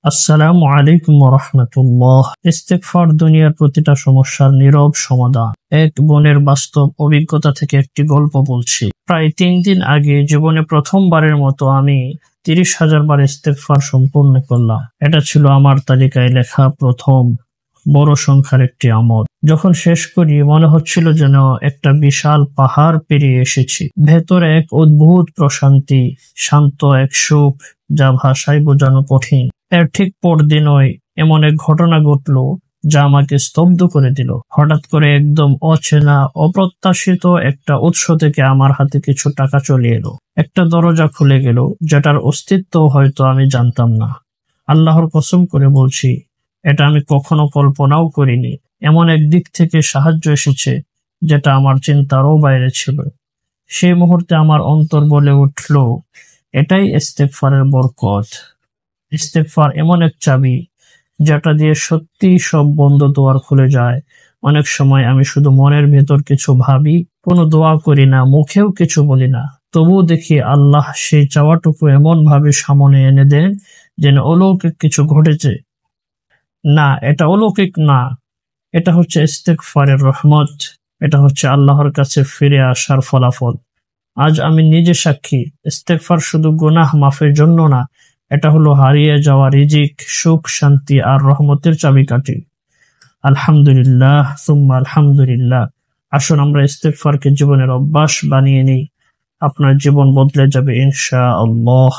আসসালামু আলাইকুম ওয়া রাহমাতুল্লাহ। ইস্তেগফার দুনিয়ার প্রতিটা সমস্যার নীরব সমাধান। এক বোনের বাস্তব অভিজ্ঞতা থেকে একটি গল্প বলছি। প্রায় 3 দিন আগে জীবনে প্রথমবারের মতো আমি 30,000 বার ইস্তেগফার সম্পূর্ণ করলাম। এটা ছিল আমার তালিকায় লেখা প্রথম বড় সংখ্যার একটি আমল। যখন শেষ করি মনে হচ্ছিল যেন একটা বিশাল পাহাড় পেরিয়ে এসেছি। ভেতরে এক অদ্ভুত প্রশান্তি, শান্ত এক সুখ যা ভাষায় বোঝানো কঠিন। এর ঠিক পরদিনই এমন এক ঘটনা ঘটলো যা আমাকে স্তব্ধ করে দিল। হঠাৎ করে একদম অচেনা অপ্রত্যাশিত একটা উৎস থেকে আমার হাতে কিছু টাকা চলে এলো। একটা দরজা খুলে গেল যেটার অস্তিত্ব হয়তো আমি জানতাম না। আল্লাহর কসম করে বলছি, এটা আমি কখনো কল্পনাও করিনি। এমন এক দিক থেকে সাহায্য এসেছে যেটা আমার চিন্তারও বাইরে ছিল। সেই মুহূর্তে আমার অন্তর বলে উঠল, এটাই ইস্তেগফারের বরকত। ইস্তেগফার এমন এক চাবি যেটা দিয়ে সত্যি সব বন্ধ দুয়ার খুলে যায়। অনেক সময় আমি শুধু মনের ভেতর কিছু ভাবি, কোনো দোয়া করি না, মুখেও কিছু বলি না, তবুও দেখি আল্লাহ সেই চাওয়াটুকু এমন ভাবে সামনে এনে দেন যেন অলৌকিক কিছু ঘটেছে। না, এটা অলৌকিক না, এটা হচ্ছে ইস্তেগফারের রহমত। এটা হচ্ছে আল্লাহর কাছে ফিরে আসার ফলাফল। আজ আমি নিজে সাক্ষী, ইস্তেগফার শুধু গুনাহ মাফের জন্য না, এটা হলো হারিয়ে যাওয়া রিজিক, সুখ, শান্তি আর রহমতের চাবিকাঠি। আলহামদুলিল্লাহ সুম্মা আলহামদুলিল্লাহ। আসুন আমরা ইস্তেগফারকে জীবনের অভ্যাস বানিয়ে নিই। আপনার জীবন বদলে যাবে ইনশাআল্লাহ।